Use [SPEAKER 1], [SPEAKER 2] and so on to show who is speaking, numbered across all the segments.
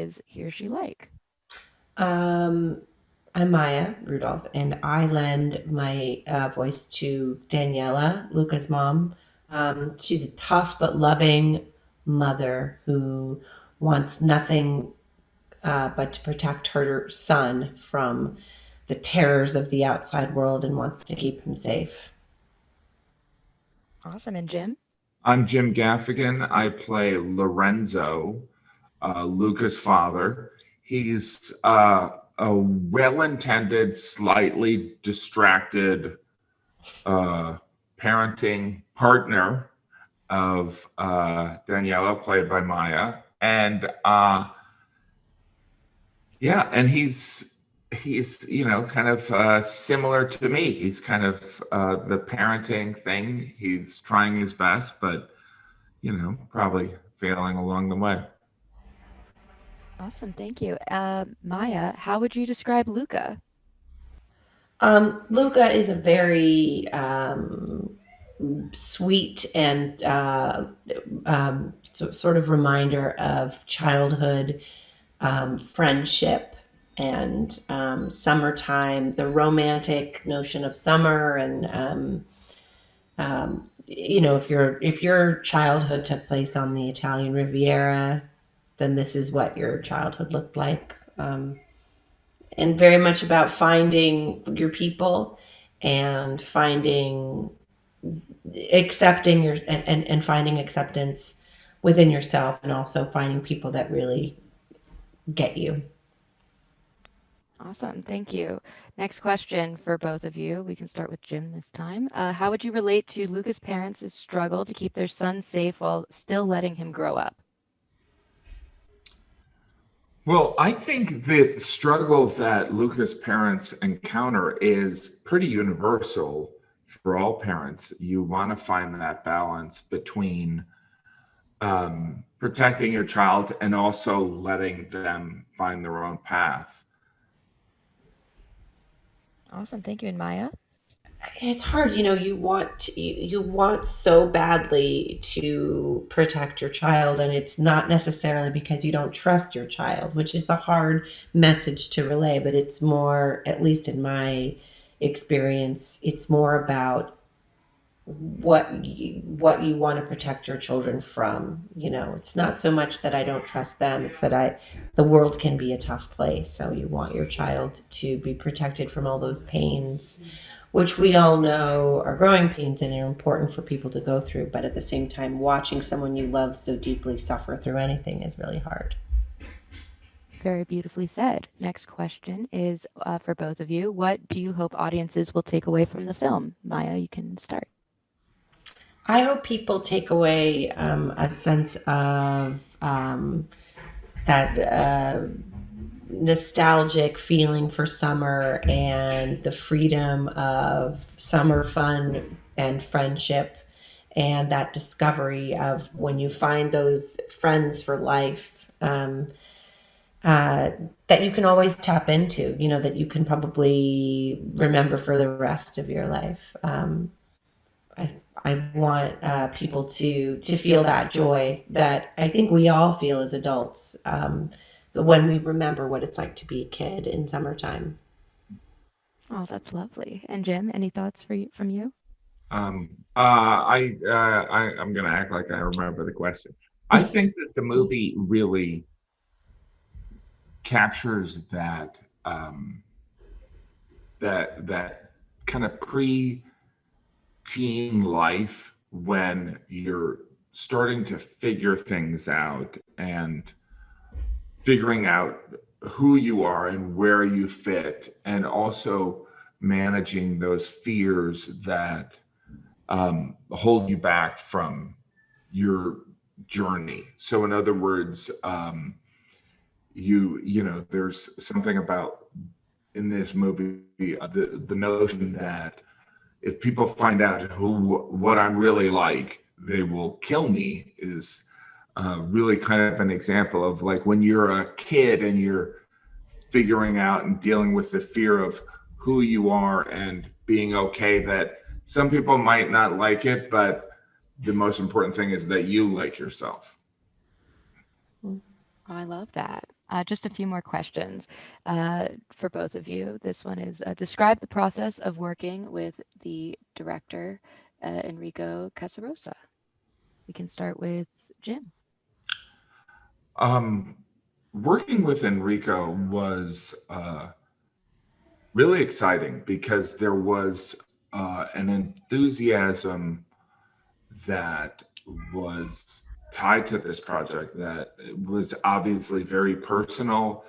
[SPEAKER 1] is he or she like?
[SPEAKER 2] Um, I'm Maya Rudolph, and I lend my voice to Daniela, Luca's mom. She's a tough but loving mother who wants nothing but to protect her son from the terrors of the outside world and wants to keep him safe.
[SPEAKER 1] Awesome. And Jim?
[SPEAKER 3] I'm Jim Gaffigan. I play Lorenzo, Luca's father. He's a well intended, slightly distracted parenting partner of Daniela, played by Maya. And yeah, and he's kind of similar to me. He's kind of the parenting thing. He's trying his best, but probably failing along the way.
[SPEAKER 1] Awesome. Thank you. Maya, how would you describe Luca?
[SPEAKER 2] Luca is a very sweet and sort of reminder of childhood friendship and summertime, the romantic notion of summer, and if your childhood took place on the Italian Riviera, then this is what your childhood looked like. And very much about finding your people and finding accepting and finding acceptance within yourself, and also finding people that really get you.
[SPEAKER 1] Awesome. Thank you. Next question for both of you. We can start with Jim this time. How would you relate to Luca's parents' struggle to keep their son safe while still letting him grow up?
[SPEAKER 3] Well, I think the struggle that Luca's parents encounter is pretty universal for all parents. You want to find that balance between protecting your child and also letting them find their own path.
[SPEAKER 1] Awesome. Thank you. And Maya?
[SPEAKER 2] It's hard, you want so badly to protect your child, and it's not necessarily because you don't trust your child, which is the hard message to relay. But it's more, at least in my experience, it's more about what you want to protect your children from. It's not so much that I don't trust them, it's that I the world can be a tough place, so you want your child to be protected from all those pains, which we all know are growing pains and are important for people to go through. But at the same time, watching someone you love so deeply suffer through anything is really hard.
[SPEAKER 1] Very beautifully said. Next question is for both of you. What do you hope audiences will take away from the film? Maya, you can start.
[SPEAKER 2] I hope people take away a sense of that nostalgic feeling for summer and the freedom of summer fun and friendship, and that discovery of when you find those friends for life, uh, that you can always tap into, that you can probably remember for the rest of your life. I, I want people to feel that joy that I think we all feel as adults, when we remember what it's like to be a kid in summertime.
[SPEAKER 1] Oh, that's lovely. And Jim, any thoughts from you?
[SPEAKER 3] I'm going to act like I remember the question. I think that the movie really captures that kind of pre-teen life when you're starting to figure things out and figuring out who you are and where you fit, and also managing those fears that hold you back from your journey. So, in other words, there's something about in this movie the notion that if people find out what I'm really like, they will kill me is really kind of an example of like when you're a kid and you're figuring out and dealing with the fear of who you are and being okay that some people might not like it, but the most important thing is that you like yourself.
[SPEAKER 1] Oh, I love that. Just a few more questions for both of you. This one is describe the process of working with the director, Enrico Casarosa. We can start with Jim.
[SPEAKER 3] Working with Enrico was really exciting because there was an enthusiasm that was tied to this project that was obviously very personal,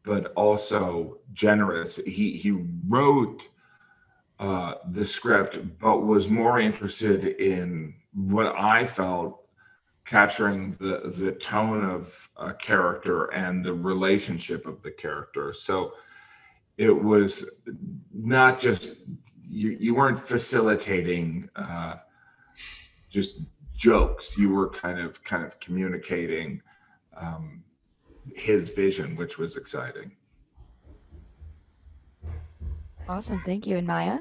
[SPEAKER 3] but also generous. He wrote the script, but was more interested in what I felt capturing the tone of a character and the relationship of the character. So it was not just you weren't facilitating just jokes. You were kind of communicating his vision, which was exciting.
[SPEAKER 1] Awesome, thank you. And Maya?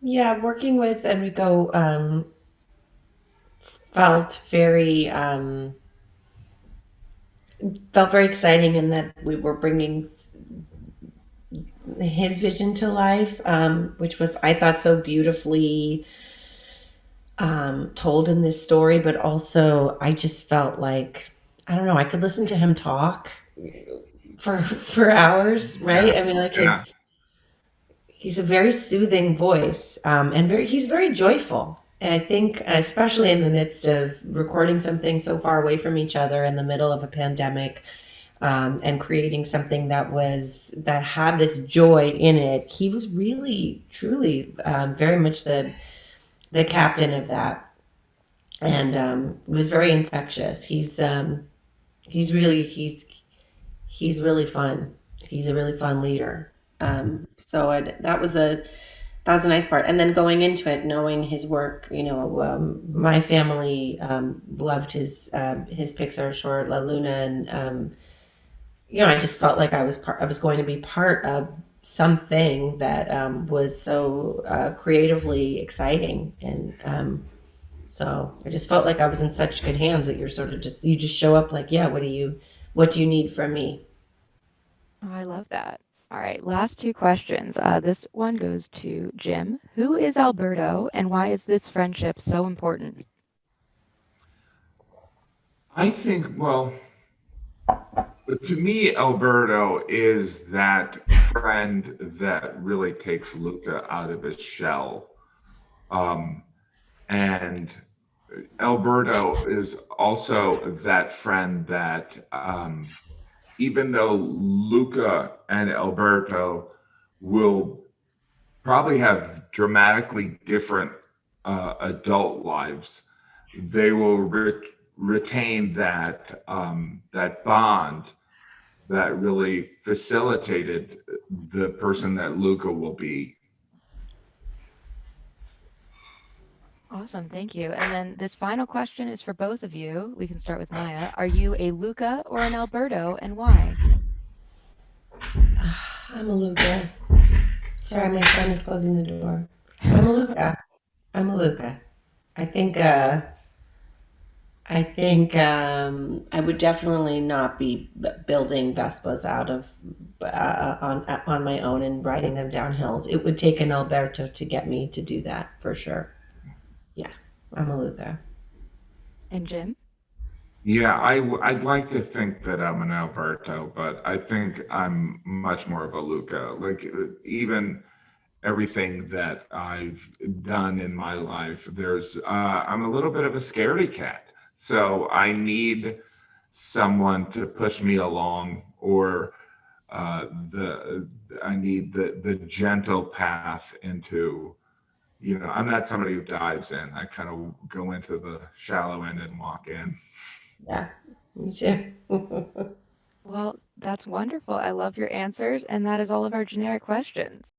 [SPEAKER 2] Yeah, working with Enrico felt very exciting in that we were bringing his vision to life, which was, I thought, so beautifully told in this story. But also, I just felt like, I don't know, I could listen to him talk for hours, right?
[SPEAKER 3] Yeah.
[SPEAKER 2] I mean, like
[SPEAKER 3] Yeah.
[SPEAKER 2] he's a very soothing voice, and he's very joyful. And I think, especially in the midst of recording something so far away from each other in the middle of a pandemic, and creating something that had this joy in it, he was really, truly, very much the captain of that, and was very infectious. He's really fun. He's a really fun leader. So that was a nice part. And then going into it, knowing his work, my family loved his Pixar short La Luna, and I just felt like I was going to be part of something that was so creatively exciting, and so I just felt like I was in such good hands that you're sort of you just show up like, yeah, what do you need from me?
[SPEAKER 1] Oh, I love that. All right, last two questions. This one goes to Jim. Who is Alberto, and why is this friendship so important?
[SPEAKER 3] I think, well, to me, Alberto is that friend that really takes Luca out of his shell. And Alberto is also that friend that, even though Luca and Alberto will probably have dramatically different adult lives, they will retain that that bond that really facilitated the person that Luca will be.
[SPEAKER 1] Awesome, thank you. And then this final question is for both of you. We can start with Maya. Are you a Luca or an Alberto, and why?
[SPEAKER 2] I'm a Luca. Sorry, my son is closing the door. I'm a Luca. I'm a Luca. I think I would definitely not be building Vespas out of on my own and riding them down hills. It would take an Alberto to get me to do that for sure. Yeah, I'm a Luca.
[SPEAKER 1] And Jim?
[SPEAKER 3] Yeah, I'd like to think that I'm an Alberto, but I think I'm much more of a Luca. Like, even everything that I've done in my life, I'm a little bit of a scaredy cat. So I need someone to push me along, or I need the gentle path into, I'm not somebody who dives in. I kind of go into the shallow end and walk in.
[SPEAKER 2] Yeah, me too.
[SPEAKER 1] Well, that's wonderful. I love your answers, and that is all of our generic questions.